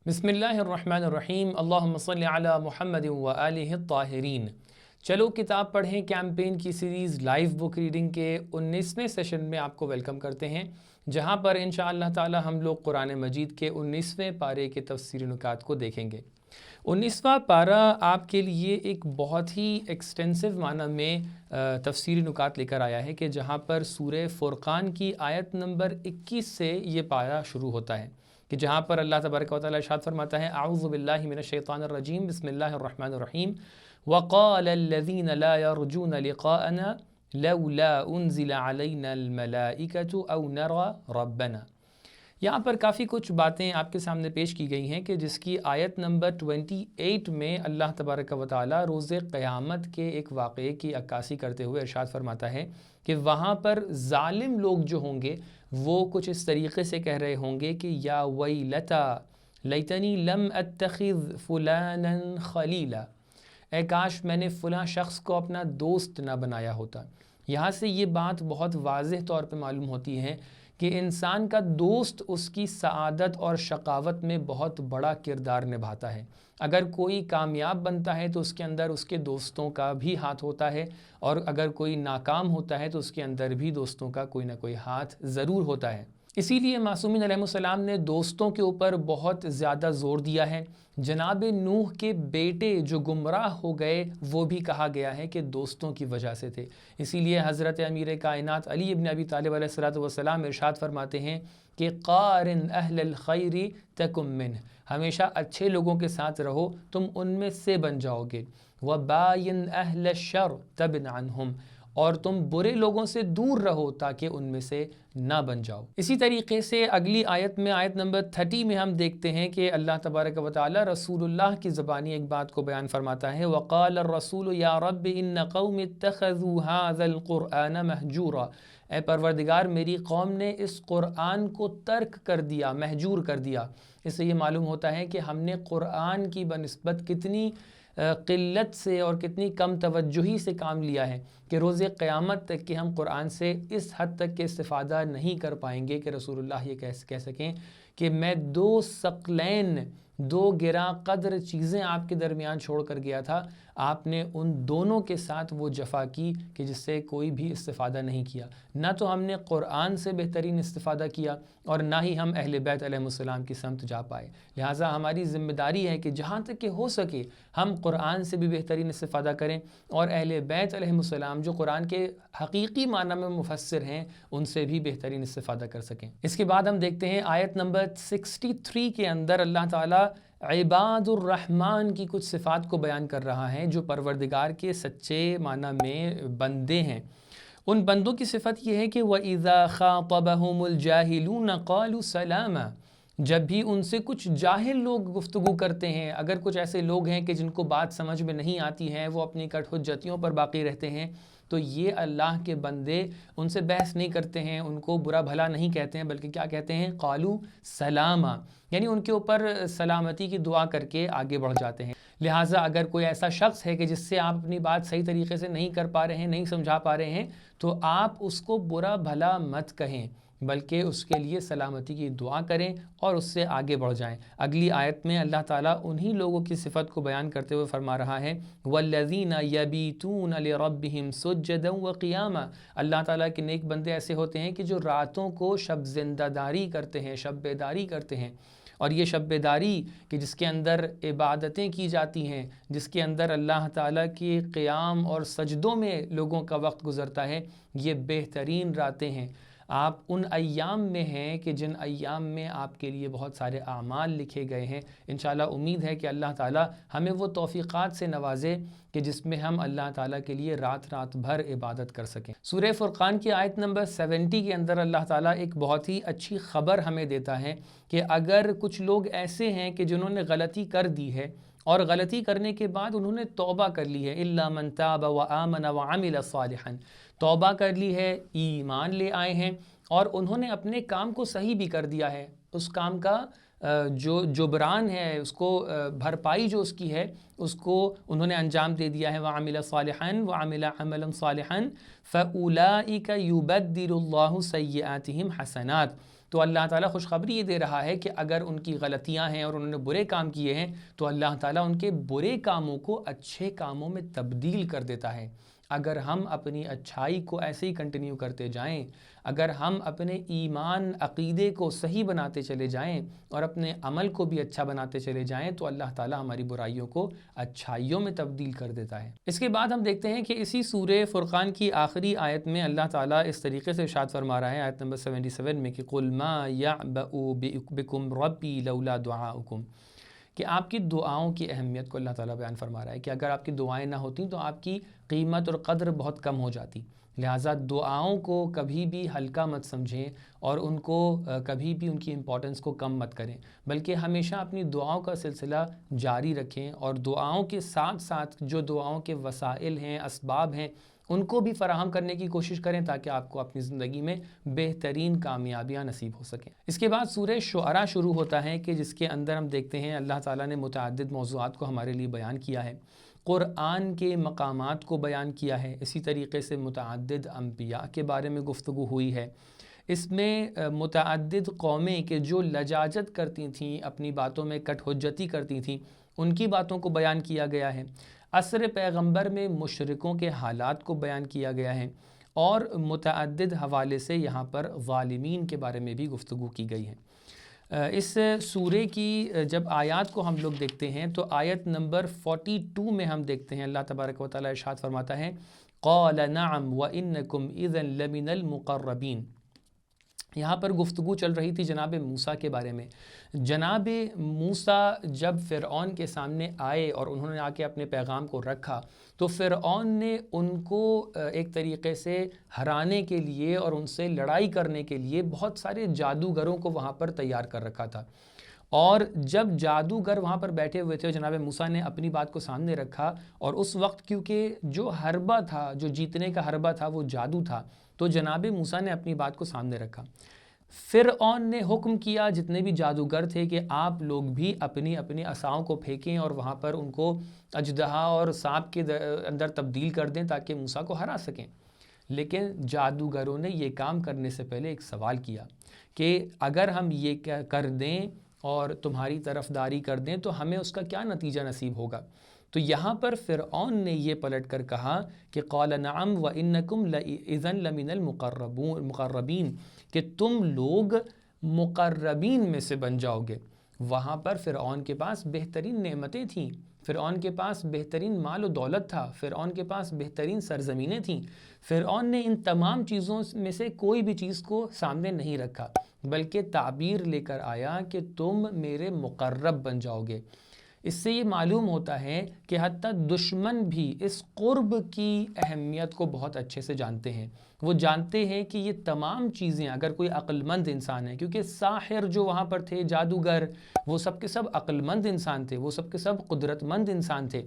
بسم اللہ الرحمن الرحیم اللہم صلی علی محمد و آلہ الطاہرین۔ چلو کتاب پڑھیں کیمپین کی سیریز لائیو بک ریڈنگ کے 19ویں سیشن میں آپ کو ویلکم کرتے ہیں، جہاں پر انشاءاللہ تعالی ہم لوگ قرآن مجید کے 19ویں پارے کے تفسیری نکات کو دیکھیں گے۔ 19واں پارہ آپ کے لیے ایک بہت ہی ایکسٹینسو معنی میں تفسیری نکات لے کر آیا ہے کہ جہاں پر سورہ فرقان کی آیت نمبر 21 سے یہ پارہ شروع ہوتا ہے، کہ جہاں پر اللہ تبارک و تعالی ارشاد فرماتا ہے اعوذ باللہ من الشیطان الرجیم بسم اللہ الرحمن الرحیم وقال الذین لا يرجون لقاءنا لولا انزل علینا الملائکۃ او نرى ربنا۔ یہاں پر کافی کچھ باتیں آپ کے سامنے پیش کی گئی ہیں کہ جس کی آیت نمبر 28 میں اللہ تبارک و تعالی روز قیامت کے ایک واقعے کی عکاسی کرتے ہوئے ارشاد فرماتا ہے کہ وہاں پر ظالم لوگ جو ہوں گے وہ کچھ اس طریقے سے کہہ رہے ہوں گے کہ یا ویلتا لیتنی لم اتخذ فلانا خلیلا، اے کاش میں نے فلاں شخص کو اپنا دوست نہ بنایا ہوتا۔ یہاں سے یہ بات بہت واضح طور پہ معلوم ہوتی ہے کہ انسان کا دوست اس کی سعادت اور شقاوت میں بہت بڑا کردار نبھاتا ہے۔ اگر کوئی کامیاب بنتا ہے تو اس کے اندر اس کے دوستوں کا بھی ہاتھ ہوتا ہے، اور اگر کوئی ناکام ہوتا ہے تو اس کے اندر بھی دوستوں کا کوئی نہ کوئی ہاتھ ضرور ہوتا ہے۔ اسی لیے معصومین علیہ السلام نے دوستوں کے اوپر بہت زیادہ زور دیا ہے۔ جناب نوح کے بیٹے جو گمراہ ہو گئے وہ بھی کہا گیا ہے کہ دوستوں کی وجہ سے تھے۔ اسی لیے حضرت امیر کائنات علی ابن ابی طالب علیہ السلام ارشاد فرماتے ہیں کہ قارن اہل الخیر تکن منہ، ہمیشہ اچھے لوگوں کے ساتھ رہو تم ان میں سے بن جاؤ گے، وباین اہل الشر تبن عنہم، اور تم برے لوگوں سے دور رہو تاکہ ان میں سے نہ بن جاؤ۔ اسی طریقے سے اگلی آیت میں آیت نمبر 30 میں ہم دیکھتے ہیں کہ اللہ تبارک و تعالی رسول اللہ کی زبانی ایک بات کو بیان فرماتا ہے وقال الرسول یا رب ان قوم اتخذوا هذا القرآن مہجورا، اے پروردگار میری قوم نے اس قرآن کو ترک کر دیا، مہجور کر دیا۔ اس سے یہ معلوم ہوتا ہے کہ ہم نے قرآن کی بنسبت کتنی قلت سے اور کتنی کم توجہی سے کام لیا ہے کہ روز قیامت تک کہ ہم قرآن سے اس حد تک کے استفادہ نہیں کر پائیں گے کہ رسول اللہ یہ کہہ سکیں کہ میں دو ثقلین، دو گراں قدر چیزیں آپ کے درمیان چھوڑ کر گیا تھا، آپ نے ان دونوں کے ساتھ وہ جفا کی کہ جس سے کوئی بھی استفادہ نہیں کیا۔ نہ تو ہم نے قرآن سے بہترین استفادہ کیا اور نہ ہی ہم اہل بیت علیہ السلام کی سمت جا پائے۔ لہٰذا ہماری ذمہ داری ہے کہ جہاں تک کہ ہو سکے ہم قرآن سے بھی بہترین استفادہ کریں، اور اہل بیت علیہ السلام جو قرآن کے حقیقی معنی میں مفسر ہیں ان سے بھی بہترین استفادہ کر سکیں۔ اس کے بعد ہم دیکھتے ہیں آیت نمبر 63 کے اندر اللہ تعالیٰ عباد الرحمن کی کچھ صفات کو بیان کر رہا ہے جو پروردگار کے سچے معنی میں بندے ہیں۔ ان بندوں کی صفت یہ ہے کہ وَإِذَا خَاطَبَهُمُ الْجَاهِلُونَ قَالُوا سَلَامًا، جب بھی ان سے کچھ جاہل لوگ گفتگو کرتے ہیں، اگر کچھ ایسے لوگ ہیں کہ جن کو بات سمجھ میں نہیں آتی ہے، وہ اپنی کٹ حجتیوں پر باقی رہتے ہیں، تو یہ اللہ کے بندے ان سے بحث نہیں کرتے ہیں، ان کو برا بھلا نہیں کہتے ہیں، بلکہ کیا کہتے ہیں؟ قالوا سلاما، یعنی ان کے اوپر سلامتی کی دعا کر کے آگے بڑھ جاتے ہیں۔ لہٰذا اگر کوئی ایسا شخص ہے کہ جس سے آپ اپنی بات صحیح طریقے سے نہیں کر پا رہے ہیں، نہیں سمجھا پا رہے ہیں، تو آپ اس کو برا بھلا مت کہیں، بلکہ اس کے لیے سلامتی کی دعا کریں اور اس سے آگے بڑھ جائیں۔ اگلی آیت میں اللہ تعالیٰ انہی لوگوں کی صفت کو بیان کرتے ہوئے فرما رہا ہے وَالَّذِينَ يَبِيتُونَ لِرَبِّهِمْ سُجَّدًا وَقِيَامًا، اللہ تعالیٰ کے نیک بندے ایسے ہوتے ہیں کہ جو راتوں کو شب زندہ داری کرتے ہیں، شب بیداری کرتے ہیں، اور یہ شب بیداری کہ جس کے اندر عبادتیں کی جاتی ہیں، جس کے اندر اللہ تعالیٰ کی قیام اور سجدوں میں لوگوں کا وقت گزرتا ہے، یہ بہترین راتیں ہیں۔ آپ ان ایام میں ہیں کہ جن ایام میں آپ کے لیے بہت سارے اعمال لکھے گئے ہیں۔ انشاءاللہ امید ہے کہ اللہ تعالیٰ ہمیں وہ توفیقات سے نوازے کہ جس میں ہم اللہ تعالیٰ کے لیے رات رات بھر عبادت کر سکیں۔ سورہ فرقان کی آیت نمبر 70 کے اندر اللہ تعالیٰ ایک بہت ہی اچھی خبر ہمیں دیتا ہے کہ اگر کچھ لوگ ایسے ہیں کہ جنہوں نے غلطی کر دی ہے اور غلطی کرنے کے بعد انہوں نے توبہ کر لی ہے، الا من تاب وآمن وعمل صالحا، توبہ کر لی ہے، ایمان لے آئے ہیں اور انہوں نے اپنے کام کو صحیح بھی کر دیا ہے، اس کام کا جو جبران ہے، اس کو بھرپائی جو اس کی ہے، اس کو انہوں نے انجام دے دیا ہے، وعمل صالحا وعمل عملا صالحا فاولئک یبدل اللہ سیئاتہم حسنات، تو اللہ تعالیٰ خوشخبری یہ دے رہا ہے کہ اگر ان کی غلطیاں ہیں اور انہوں نے برے کام کیے ہیں تو اللہ تعالیٰ ان کے برے کاموں کو اچھے کاموں میں تبدیل کر دیتا ہے۔ اگر ہم اپنی اچھائی کو ایسے ہی کنٹینیو کرتے جائیں، اگر ہم اپنے ایمان عقیدے کو صحیح بناتے چلے جائیں اور اپنے عمل کو بھی اچھا بناتے چلے جائیں تو اللہ تعالیٰ ہماری برائیوں کو اچھائیوں میں تبدیل کر دیتا ہے۔ اس کے بعد ہم دیکھتے ہیں کہ اسی سورہ فرقان کی آخری آیت میں اللہ تعالیٰ اس طریقے سے ارشاد فرما رہا ہے آیت نمبر 77 میں کہ قُلْ مَا يَعْبَأُ بِكُمْ رَبِّي لَوْلَا دُعَاؤُكُمْ، کہ آپ کی دعاؤں کی اہمیت کو اللہ تعالیٰ بیان فرما رہا ہے کہ اگر آپ کی دعائیں نہ ہوتیں تو آپ کی قیمت اور قدر بہت کم ہو جاتی۔ لہٰذا دعاؤں کو کبھی بھی ہلکا مت سمجھیں اور ان کو کبھی بھی ان کی امپورٹنس کو کم مت کریں، بلکہ ہمیشہ اپنی دعاؤں کا سلسلہ جاری رکھیں اور دعاؤں کے ساتھ ساتھ جو دعاؤں کے وسائل ہیں، اسباب ہیں، ان کو بھی فراہم کرنے کی کوشش کریں تاکہ آپ کو اپنی زندگی میں بہترین کامیابیاں نصیب ہو سکیں۔ اس کے بعد سورہ شعراء شروع ہوتا ہے کہ جس کے اندر ہم دیکھتے ہیں اللہ تعالیٰ نے متعدد موضوعات کو ہمارے لیے بیان کیا ہے، قرآن کے مقامات کو بیان کیا ہے، اسی طریقے سے متعدد انبیاء کے بارے میں گفتگو ہوئی ہے۔ اس میں متعدد قومیں کہ جو لجاجت کرتی تھیں، اپنی باتوں میں کٹ حجتی کرتی تھیں، ان کی باتوں کو بیان کیا گیا ہے۔ عصر پیغمبر میں مشرکوں کے حالات کو بیان کیا گیا ہے اور متعدد حوالے سے یہاں پر ظالمین کے بارے میں بھی گفتگو کی گئی ہے۔ اس سورے کی جب آیات کو ہم لوگ دیکھتے ہیں تو آیت نمبر 42 میں ہم دیکھتے ہیں اللہ تبارک و تعالیٰ ارشاد فرماتا ہے قَالَ نَعَمْ وَإِنَّكُمْ إِذًا لَمِنَ الْمُقَرَّبِينَ۔ یہاں پر گفتگو چل رہی تھی جناب موسیٰ کے بارے میں۔ جناب موسیٰ جب فرعون کے سامنے آئے اور انہوں نے آ کے اپنے پیغام کو رکھا تو فرعون نے ان کو ایک طریقے سے ہرانے کے لیے اور ان سے لڑائی کرنے کے لیے بہت سارے جادوگروں کو وہاں پر تیار کر رکھا تھا، اور جب جادوگر وہاں پر بیٹھے ہوئے تھے جناب موسیٰ نے اپنی بات کو سامنے رکھا، اور اس وقت کیونکہ جو حربہ تھا، جو جیتنے کا حربہ تھا وہ جادو تھا، تو جناب موسیٰ نے اپنی بات کو سامنے رکھا۔ فرعون نے حکم کیا جتنے بھی جادوگر تھے کہ آپ لوگ بھی اپنی اپنی عصاؤں کو پھینکیں اور وہاں پر ان کو اژدہا اور سانپ کے اندر تبدیل کر دیں تاکہ موسیٰ کو ہرا سکیں۔ لیکن جادوگروں نے یہ کام کرنے سے پہلے ایک سوال کیا کہ اگر ہم یہ کر دیں اور تمہاری طرفداری کر دیں تو ہمیں اس کا کیا نتیجہ نصیب ہوگا؟ تو یہاں پر فرعون نے یہ پلٹ کر کہا کہ قَالَ نَعَمْ وَإِنَّكُمْ إِذًا لَمِنَ الْمُقَرَّبِينَ، کہ تم لوگ مقربین میں سے بن جاؤ گے۔ وہاں پر فرعون کے پاس بہترین نعمتیں تھیں، فرعون کے پاس بہترین مال و دولت تھا، فرعون کے پاس بہترین سرزمینیں تھیں۔ فرعون نے ان تمام چیزوں میں سے کوئی بھی چیز کو سامنے نہیں رکھا، بلکہ تعبیر لے کر آیا کہ تم میرے مقرب بن جاؤ گے۔ اس سے یہ معلوم ہوتا ہے کہ حتیٰ دشمن بھی اس قرب کی اہمیت کو بہت اچھے سے جانتے ہیں۔ وہ جانتے ہیں کہ یہ تمام چیزیں اگر کوئی عقل مند انسان ہے، کیونکہ ساحر جو وہاں پر تھے، جادوگر، وہ سب کے سب عقل مند انسان تھے، وہ سب کے سب قدرت مند انسان تھے۔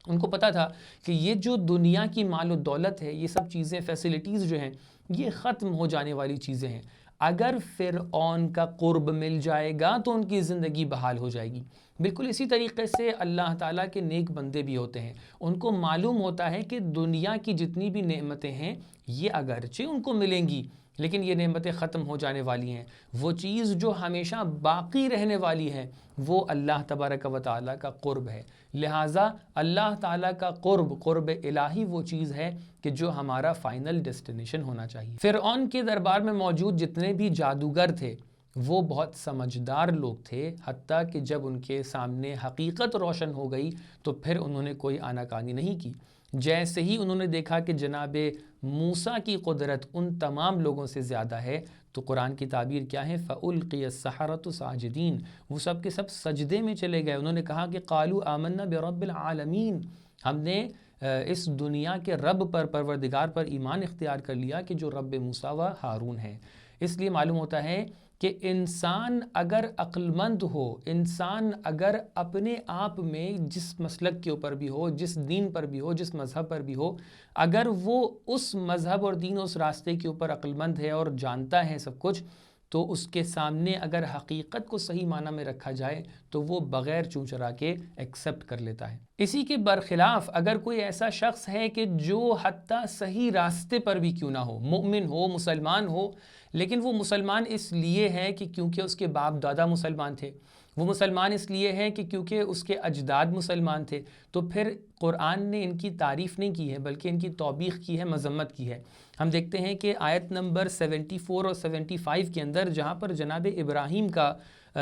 ان کو پتہ تھا کہ یہ جو دنیا کی مال و دولت ہے، یہ سب چیزیں، فیسلٹیز جو ہیں، یہ ختم ہو جانے والی چیزیں ہیں۔ اگر فرعون کا قرب مل جائے گا تو ان کی زندگی بحال ہو جائے گی۔ بالکل اسی طریقے سے اللہ تعالیٰ کے نیک بندے بھی ہوتے ہیں، ان کو معلوم ہوتا ہے کہ دنیا کی جتنی بھی نعمتیں ہیں یہ اگرچہ ان کو ملیں گی لیکن یہ نعمتیں ختم ہو جانے والی ہیں۔ وہ چیز جو ہمیشہ باقی رہنے والی ہے وہ اللہ تبارک و تعالیٰ کا قرب ہے۔ لہٰذا اللہ تعالیٰ کا قرب الہی وہ چیز ہے کہ جو ہمارا فائنل ڈیسٹینیشن ہونا چاہیے۔ فرعون کے دربار میں موجود جتنے بھی جادوگر تھے وہ بہت سمجھدار لوگ تھے، حتیٰ کہ جب ان کے سامنے حقیقت روشن ہو گئی تو پھر انہوں نے کوئی آناکانی نہیں کی۔ جیسے ہی انہوں نے دیکھا کہ جناب موسیٰ کی قدرت ان تمام لوگوں سے زیادہ ہے تو قرآن کی تعبیر کیا ہے؟ فَأُلْقِيَ السَّحَرَةُ سَاجِدِينَ، وہ سب کے سب سجدے میں چلے گئے۔ انہوں نے کہا کہ قَالُوا آمَنَّا بِرَبِّ الْعَالَمِينَ، ہم نے اس دنیا کے رب پر، پروردگار پر ایمان اختیار کر لیا کہ جو رب موسیٰ و ہارون ہے۔ اس لیے معلوم ہوتا ہے کہ انسان اگر عقل مند ہو، انسان اگر اپنے آپ میں جس مسلک کے اوپر بھی ہو، جس دین پر بھی ہو، جس مذہب پر بھی ہو، اگر وہ اس مذہب اور دین، اس راستے کے اوپر عقل مند ہے اور جانتا ہے سب کچھ، تو اس کے سامنے اگر حقیقت کو صحیح معنی میں رکھا جائے تو وہ بغیر چوں چرا کے ایکسیپٹ کر لیتا ہے۔ اسی کے برخلاف اگر کوئی ایسا شخص ہے کہ جو حتیٰ صحیح راستے پر بھی کیوں نہ ہو، مومن ہو، مسلمان ہو، لیکن وہ مسلمان اس لیے ہے کہ کیونکہ اس کے باپ دادا مسلمان تھے، وہ مسلمان اس لیے ہے کہ کیونکہ اس کے اجداد مسلمان تھے، تو پھر قرآن نے ان کی تعریف نہیں کی ہے بلکہ ان کی توبیخ کی ہے، مذمت کی ہے۔ ہم دیکھتے ہیں کہ آیت نمبر 74 اور 75 کے اندر جہاں پر جناب ابراہیم کا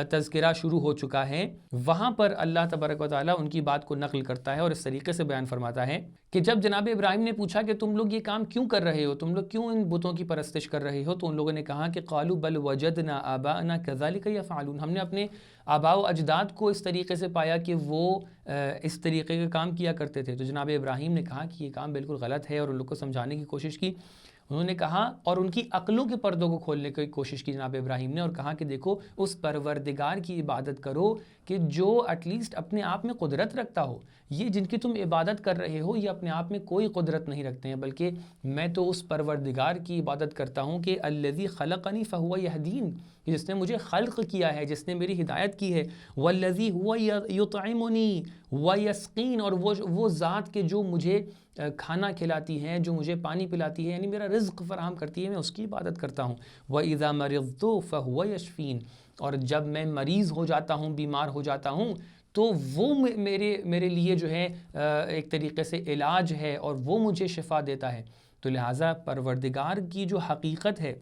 تذکرہ شروع ہو چکا ہے، وہاں پر اللہ تبارک و تعالیٰ ان کی بات کو نقل کرتا ہے اور اس طریقے سے بیان فرماتا ہے کہ جب جناب ابراہیم نے پوچھا کہ تم لوگ یہ کام کیوں کر رہے ہو، تم لوگ کیوں ان بتوں کی پرستش کر رہے ہو، تو ان لوگوں نے کہا کہ قالوا بل وجدنا آباءنا كذلك يفعلون، ہم نے اپنے آباء و اجداد کو اس طریقے سے پایا کہ وہ اس طریقے کا کام کیا کرتے تھے۔ تو جناب ابراہیم نے کہا کہ یہ کام بالکل غلط ہے اور ان لوگ کو سمجھانے کی کوشش کی۔ انہوں نے کہا اور ان کی عقلوں کے پردوں کو کھولنے کی کوشش کی جناب ابراہیم نے، اور کہا کہ دیکھو اس پروردگار کی عبادت کرو کہ جو ایٹ لیسٹ اپنے آپ میں قدرت رکھتا ہو۔ یہ جن کی تم عبادت کر رہے ہو یہ اپنے آپ میں کوئی قدرت نہیں رکھتے ہیں، بلکہ میں تو اس پروردگار کی عبادت کرتا ہوں کہ الذی خلقنی فہو یہدین، جس نے مجھے خلق کیا ہے، جس نے میری ہدایت کی ہے، والذی هو یطعمنی ویسقین، اور وہ ذات کے جو مجھے کھانا کھلاتی ہے، جو مجھے پانی پلاتی ہے، یعنی میرا رزق فراہم کرتی ہے، میں اس کی عبادت کرتا ہوں۔ وَإِذَا مَرِضْتُ فَهُوَ يَشْفِينِ، اور جب میں مریض ہو جاتا ہوں، بیمار ہو جاتا ہوں، تو وہ میرے لیے جو ہے ایک طریقے سے علاج ہے اور وہ مجھے شفا دیتا ہے۔ تو لہٰذا پروردگار کی جو حقیقت ہے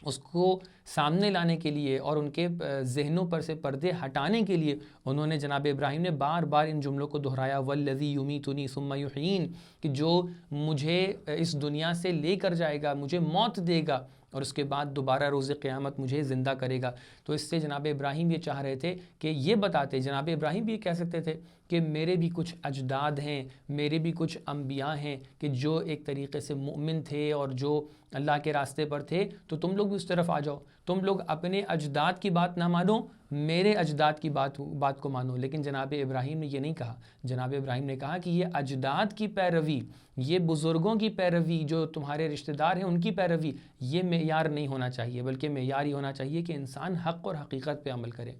اس کو سامنے لانے کے لیے اور ان کے ذہنوں پر سے پردے ہٹانے کے لیے انہوں نے جناب ابراہیم نے بار بار ان جملوں کو دہرایا، والذی یمیتنی ثم یحیین، کہ جو مجھے اس دنیا سے لے کر جائے گا، مجھے موت دے گا اور اس کے بعد دوبارہ روز قیامت مجھے زندہ کرے گا۔ تو اس سے جناب ابراہیم یہ چاہ رہے تھے کہ یہ بتاتے، جناب ابراہیم بھی یہ کہہ سکتے تھے کہ میرے بھی کچھ اجداد ہیں، میرے بھی کچھ انبیاء ہیں کہ جو ایک طریقے سے مؤمن تھے اور جو اللہ کے راستے پر تھے، تو تم لوگ بھی اس طرف آ جاؤ، تم لوگ اپنے اجداد کی بات نہ مانو، میرے اجداد کی بات کو مانو۔ لیکن جناب ابراہیم نے یہ نہیں کہا، جناب ابراہیم نے کہا کہ یہ اجداد کی پیروی، یہ بزرگوں کی پیروی، جو تمہارے رشتہ دار ہیں ان کی پیروی، یہ معیار نہیں ہونا چاہیے، بلکہ معیار یہ ہونا چاہیے کہ انسان حق اور حقیقت پہ عمل کرے۔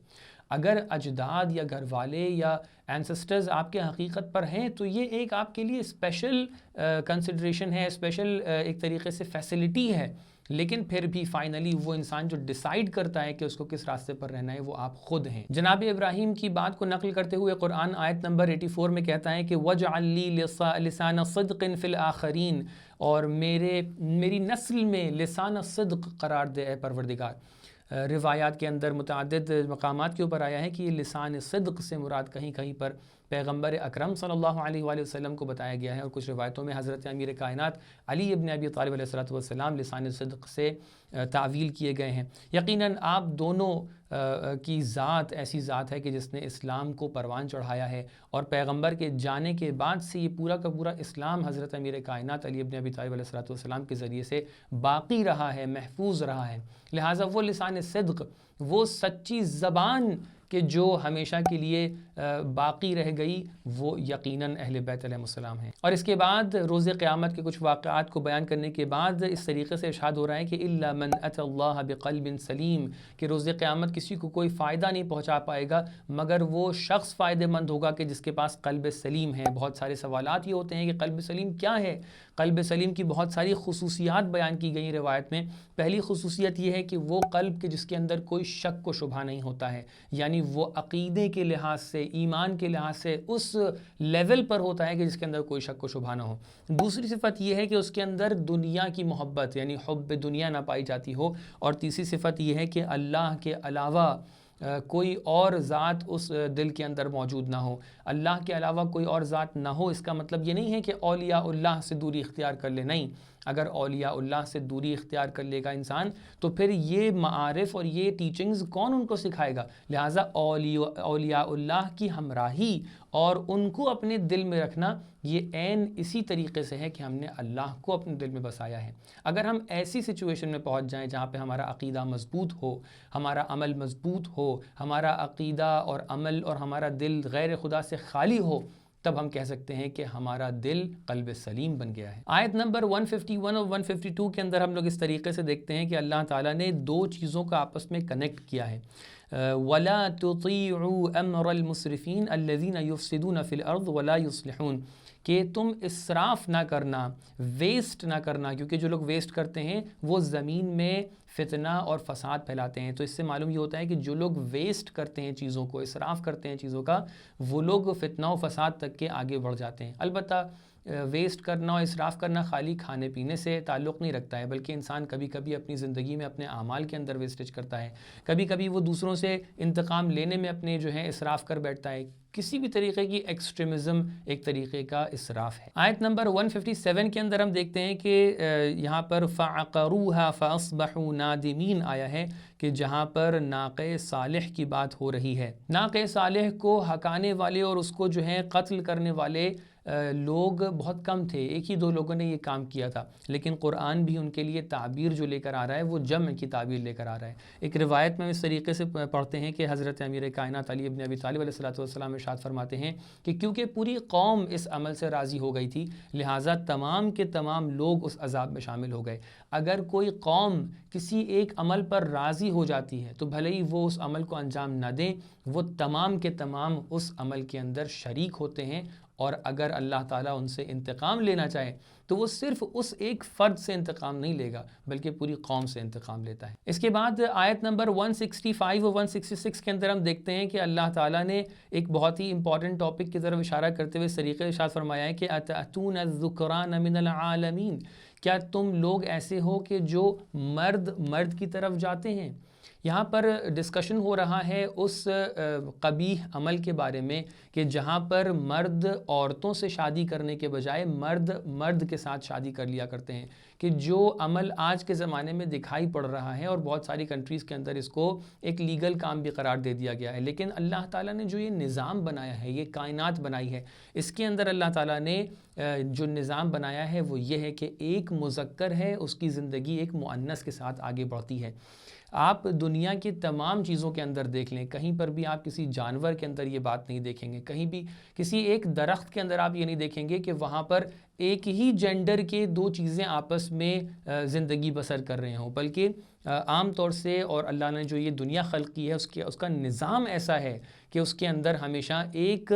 اگر اجداد یا گھر والے یا اینسسٹرز آپ کے حقیقت پر ہیں تو یہ ایک آپ کے لیے اسپیشل کنسیڈریشن ہے، اسپیشل ایک طریقے سے فیسلٹی ہے، لیکن پھر بھی فائنلی وہ انسان جو ڈیسائیڈ کرتا ہے کہ اس کو کس راستے پر رہنا ہے وہ آپ خود ہیں۔ جناب ابراہیم کی بات کو نقل کرتے ہوئے قرآن آیت نمبر 84 میں کہتا ہے کہ وَاجْعَلْ لِي لِسَانَ صِدْقٍ فِي الْآخِرِينَ، اور میری نسل میں لسان صدق قرار دے اے پروردگار۔ روایات کے اندر متعدد مقامات کے اوپر آیا ہے کہ یہ لسان صدق سے مراد کہیں کہیں پر پیغمبر اکرم صلی اللہ علیہ وآلہ وسلم کو بتایا گیا ہے، اور کچھ روایتوں میں حضرت امیر کائنات علی ابن ابی طالب علیہ السلام لسان صدق سے تعویل کیے گئے ہیں۔ یقیناً آپ دونوں کی ذات ایسی ذات ہے کہ جس نے اسلام کو پروان چڑھایا ہے، اور پیغمبر کے جانے کے بعد سے یہ پورا کا پورا اسلام حضرت امیر کائنات علی ابن ابی طالب علیہ السلام کے ذریعے سے باقی رہا ہے، محفوظ رہا ہے۔ لہٰذا وہ لسان صدق، وہ سچی زبان کہ جو ہمیشہ کے لیے باقی رہ گئی، وہ یقیناً اہل بیت علیہ السلام ہیں۔ اور اس کے بعد روز قیامت کے کچھ واقعات کو بیان کرنے کے بعد اس طریقے سے ارشاد ہو رہا ہے کہ الا من اتى اللہ بقلب سلیم، کہ روز قیامت کسی کو کوئی فائدہ نہیں پہنچا پائے گا مگر وہ شخص فائدہ مند ہوگا کہ جس کے پاس قلب سلیم ہے۔ بہت سارے سوالات یہ ہوتے ہیں کہ قلب سلیم کیا ہے؟ قلب سلیم کی بہت ساری خصوصیات بیان کی گئی روایت میں۔ پہلی خصوصیت یہ ہے کہ وہ قلب کہ جس کے اندر کوئی شک و شبہ نہیں ہوتا ہے، یعنی وہ عقیدے کے لحاظ سے، ایمان کے لحاظ سے اس لیول پر ہوتا ہے کہ جس کے اندر کوئی شک و شبہ نہ ہو۔ دوسری صفت یہ ہے کہ اس کے اندر دنیا کی محبت یعنی حب دنیا نہ پائی جاتی ہو، اور تیسری صفت یہ ہے کہ اللہ کے علاوہ کوئی اور ذات اس دل کے اندر موجود نہ ہو۔ اللہ کے علاوہ کوئی اور ذات نہ ہو، اس کا مطلب یہ نہیں ہے کہ اولیاء اللہ سے دوری اختیار کر لے، نہیں۔ اگر اولیاء اللہ سے دوری اختیار کر لے گا انسان تو پھر یہ معارف اور یہ ٹیچنگز کون ان کو سکھائے گا؟ لہٰذا اولیاء اللہ کی ہمراہی اور ان کو اپنے دل میں رکھنا یہ عین اسی طریقے سے ہے کہ ہم نے اللہ کو اپنے دل میں بسایا ہے۔ اگر ہم ایسی سچویشن میں پہنچ جائیں جہاں پہ ہمارا عقیدہ مضبوط ہو، ہمارا عمل مضبوط ہو، ہمارا عقیدہ اور عمل اور ہمارا دل غیر خدا سے خالی ہو، تب ہم کہہ سکتے ہیں کہ ہمارا دل قلب سلیم بن گیا ہے۔ آیت نمبر 151 اور 152 کے اندر ہم لوگ اس طریقے سے دیکھتے ہیں کہ اللہ تعالیٰ نے دو چیزوں کا آپس میں کنیکٹ کیا ہے۔ وَلَا تُطِيعُوا أَمْرَ الْمُسْرِفِينَ الَّذِينَ يُفْسِدُونَ فِي الْأَرْضِ وَلَا يُصْلِحُونَ، کہ تم اسراف نہ کرنا، ویسٹ نہ کرنا، کیونکہ جو لوگ ویسٹ کرتے ہیں وہ زمین میں فتنہ اور فساد پھیلاتے ہیں۔ تو اس سے معلوم یہ ہوتا ہے کہ جو لوگ ویسٹ کرتے ہیں چیزوں کو، اسراف کرتے ہیں چیزوں کا، وہ لوگ فتنہ و فساد تک کے آگے بڑھ جاتے ہیں۔ البتہ ویسٹ کرنا اور اسراف کرنا خالی کھانے پینے سے تعلق نہیں رکھتا ہے، بلکہ انسان کبھی کبھی اپنی زندگی میں اپنے اعمال کے اندر ویسٹیج کرتا ہے، کبھی کبھی وہ دوسروں سے انتقام لینے میں اپنے جو ہے اسراف کر بیٹھتا ہے۔ کسی بھی طریقے کی ایکسٹریمزم ایک طریقے کا اسراف ہے۔ آیت نمبر 157 کے اندر ہم دیکھتے ہیں کہ یہاں پر فَعَقَرُوهَا فَأَصْبَحُوا نَادِمِينَ آیا ہے کہ جہاں پر ناقہ صالح کی بات ہو رہی ہے۔ ناقہ صالح کو ہکانے والے اور اس کو جو ہے قتل کرنے والے لوگ بہت کم تھے، ایک ہی دو لوگوں نے یہ کام کیا تھا، لیکن قرآن بھی ان کے لیے تعبیر جو لے کر آ رہا ہے وہ جمع کی تعبیر لے کر آ رہا ہے۔ ایک روایت میں اس طریقے سے پڑھتے ہیں کہ حضرت امیر کائنات علی ابن ابی طالب علیہ السلام ارشاد فرماتے ہیں کہ کیونکہ پوری قوم اس عمل سے راضی ہو گئی تھی، لہٰذا تمام کے تمام لوگ اس عذاب میں شامل ہو گئے۔ اگر کوئی قوم کسی ایک عمل پر راضی ہو جاتی ہے تو بھلے ہی وہ اس عمل کو انجام نہ دیں، وہ تمام کے تمام اس عمل کے اندر شریک ہوتے ہیں، اور اگر اللہ تعالیٰ ان سے انتقام لینا چاہے تو وہ صرف اس ایک فرد سے انتقام نہیں لے گا بلکہ پوری قوم سے انتقام لیتا ہے۔ اس کے بعد آیت نمبر 165 اور 166 کے اندر ہم دیکھتے ہیں کہ اللہ تعالیٰ نے ایک بہت ہی امپورٹنٹ ٹاپک کی طرف اشارہ کرتے ہوئے اس طریقے سے ارشاد فرمایا ہے کہ أَتَأْتُونَ الذُّكْرَانَ مِنَ الْعَالَمِينَ، کیا تم لوگ ایسے ہو کہ جو مرد کی طرف جاتے ہیں؟ یہاں پر ڈسکشن ہو رہا ہے اس قبیح عمل کے بارے میں کہ جہاں پر مرد عورتوں سے شادی کرنے کے بجائے مرد کے ساتھ شادی کر لیا کرتے ہیں، کہ جو عمل آج کے زمانے میں دکھائی پڑ رہا ہے اور بہت ساری کنٹریز کے اندر اس کو ایک لیگل کام بھی قرار دے دیا گیا ہے۔ لیکن اللہ تعالیٰ نے جو یہ نظام بنایا ہے، یہ کائنات بنائی ہے، اس کے اندر اللہ تعالیٰ نے جو نظام بنایا ہے وہ یہ ہے کہ ایک مذکر ہے، اس کی زندگی ایک مؤنث کے ساتھ آگے بڑھتی ہے۔ آپ دنیا کی تمام چیزوں کے اندر دیکھ لیں، کہیں پر بھی آپ کسی جانور کے اندر یہ بات نہیں دیکھیں گے، کہیں بھی کسی ایک درخت کے اندر آپ یہ نہیں دیکھیں گے کہ وہاں پر ایک ہی جینڈر کے دو چیزیں آپس میں زندگی بسر کر رہے ہوں، بلکہ عام طور سے اور اللہ نے جو یہ دنیا خلق کی ہے اس کا نظام ایسا ہے کہ اس کے اندر ہمیشہ ایک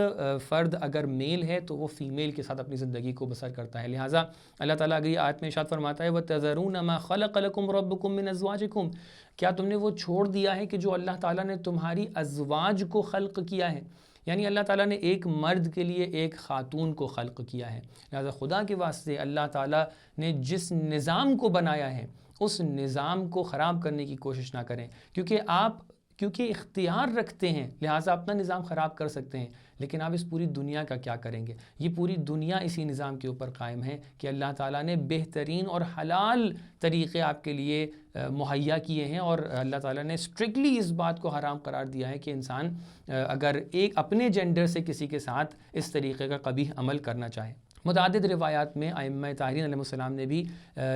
فرد اگر میل ہے تو وہ فیمیل کے ساتھ اپنی زندگی کو بسر کرتا ہے۔ لہٰذا اللہ تعالیٰ اگر یہ آیت میں ارشاد فرماتا ہے وَتَذَرُونَ مَا خَلَقَ لَكُمْ رَبُّكُمْ مِنْ أَزْوَاجِكُمْ، کیا تم نے وہ چھوڑ دیا ہے کہ جو اللہ تعالیٰ نے تمہاری ازواج کو خلق کیا ہے؟ یعنی اللہ تعالیٰ نے ایک مرد کے لیے ایک خاتون کو خلق کیا ہے۔ لہٰذا خدا کے واسطے اللہ تعالیٰ نے جس نظام کو بنایا ہے اس نظام کو خراب کرنے کی کوشش نہ کریں، کیونکہ اختیار رکھتے ہیں لہٰذا اپنا نظام خراب کر سکتے ہیں، لیکن آپ اس پوری دنیا کا کیا کریں گے؟ یہ پوری دنیا اسی نظام کے اوپر قائم ہے کہ اللہ تعالیٰ نے بہترین اور حلال طریقے آپ کے لیے مہیا کیے ہیں، اور اللہ تعالیٰ نے اسٹرکٹلی اس بات کو حرام قرار دیا ہے کہ انسان اگر ایک اپنے جینڈر سے کسی کے ساتھ اس طریقے کا قبیح عمل کرنا چاہے۔ متعدد روایات میں ائمہ طاہرین علیہ السلام نے بھی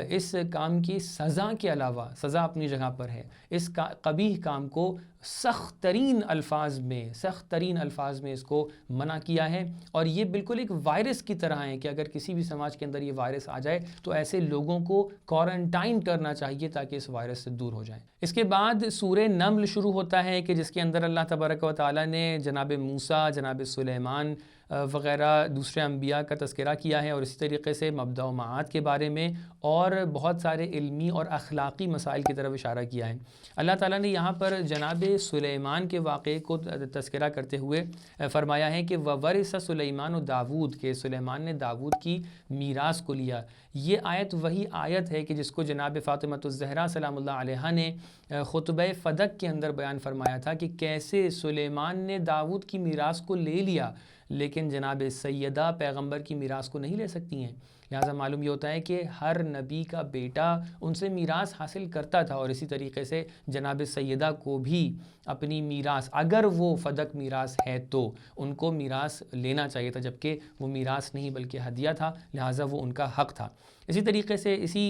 اس کام کی سزا کے علاوہ، سزا اپنی جگہ پر ہے، اس قبیح کام کو سخت ترین الفاظ میں اس کو منع کیا ہے، اور یہ بالکل ایک وائرس کی طرح ہے کہ اگر کسی بھی سماج کے اندر یہ وائرس آ جائے تو ایسے لوگوں کو کوارنٹائن کرنا چاہیے تاکہ اس وائرس سے دور ہو جائیں۔ اس کے بعد سورہ نمل شروع ہوتا ہے کہ جس کے اندر اللہ تبارک و تعالیٰ نے جناب موسیٰ، جناب سلیمان وغیرہ دوسرے انبیاء کا تذکرہ کیا ہے، اور اسی طریقے سے مبدأ و معاد کے بارے میں اور بہت سارے علمی اور اخلاقی مسائل کی طرف اشارہ کیا ہے۔ اللہ تعالیٰ نے یہاں پر جناب سلیمان کے واقعے کو تذکرہ کرتے ہوئے فرمایا ہے کہ وَوَرِثَ سُلَيْمَانُ داود، کہ سلیمان نے داود کی میراث کو لیا۔ یہ آیت وہی آیت ہے کہ جس کو جناب فاطمۃ الزہرا سلام اللہ علیہا نے خطبہ فدق کے اندر بیان فرمایا تھا کہ کیسے سلیمان نے داود کی میراث کو لے لیا لیکن جناب سیدہ پیغمبر کی میراث کو نہیں لے سکتی ہیں۔ لہٰذا معلوم یہ ہوتا ہے کہ ہر نبی کا بیٹا ان سے میراث حاصل کرتا تھا، اور اسی طریقے سے جناب سیدہ کو بھی اپنی میراث، اگر وہ فدق میراث ہے تو ان کو میراث لینا چاہیے تھا، جبکہ وہ میراث نہیں بلکہ ہدیہ تھا، لہٰذا وہ ان کا حق تھا۔ اسی طریقے سے اسی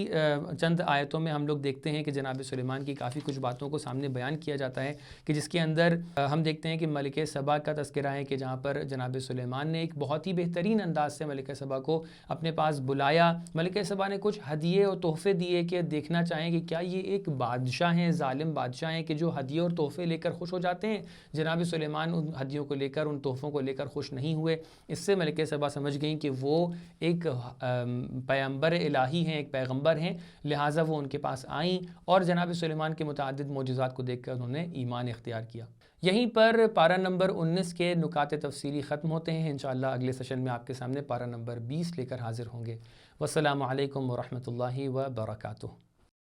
چند آیتوں میں ہم لوگ دیکھتے ہیں کہ جناب سلیمان کی کافی کچھ باتوں کو سامنے بیان کیا جاتا ہے کہ جس کے اندر ہم دیکھتے ہیں کہ ملکہ سبا کا تذکرہ ہے کہ جہاں پر جناب سلیمان نے ایک بہت ہی بہترین انداز سے ملکہ سبا کو اپنے پاس بلایا. ملکہ سبا نے کچھ ہدیے اور تحفے دیے کہ دیکھنا چاہیں کہ کیا یہ ایک بادشاہ ہیں, ظالم بادشاہ ہیں کہ جو ہدیے اور تحفے لے کر خوش ہو جاتے ہیں. جناب سلیمان ان ہدیوں کو لے کر, ان تحفوں کو لے کر خوش نہیں ہوئے. اس سے ملکہ سبا سمجھ گئیں کہ وہ ایک پیغمبر الہی ہیں, ایک پیغمبر ہیں, لہٰذا وہ ان کے پاس آئیں اور جناب سلیمان کے متعدد معجزات کو دیکھ کر انہوں نے ایمان اختیار کیا. یہیں پر پارہ نمبر 19 کے نکات تفصیلی ختم ہوتے ہیں. انشاءاللہ اگلے سیشن میں آپ کے سامنے پارہ نمبر 20 لے کر حاضر ہوں گے. والسلام علیکم ورحمۃ اللہ وبرکاتہ.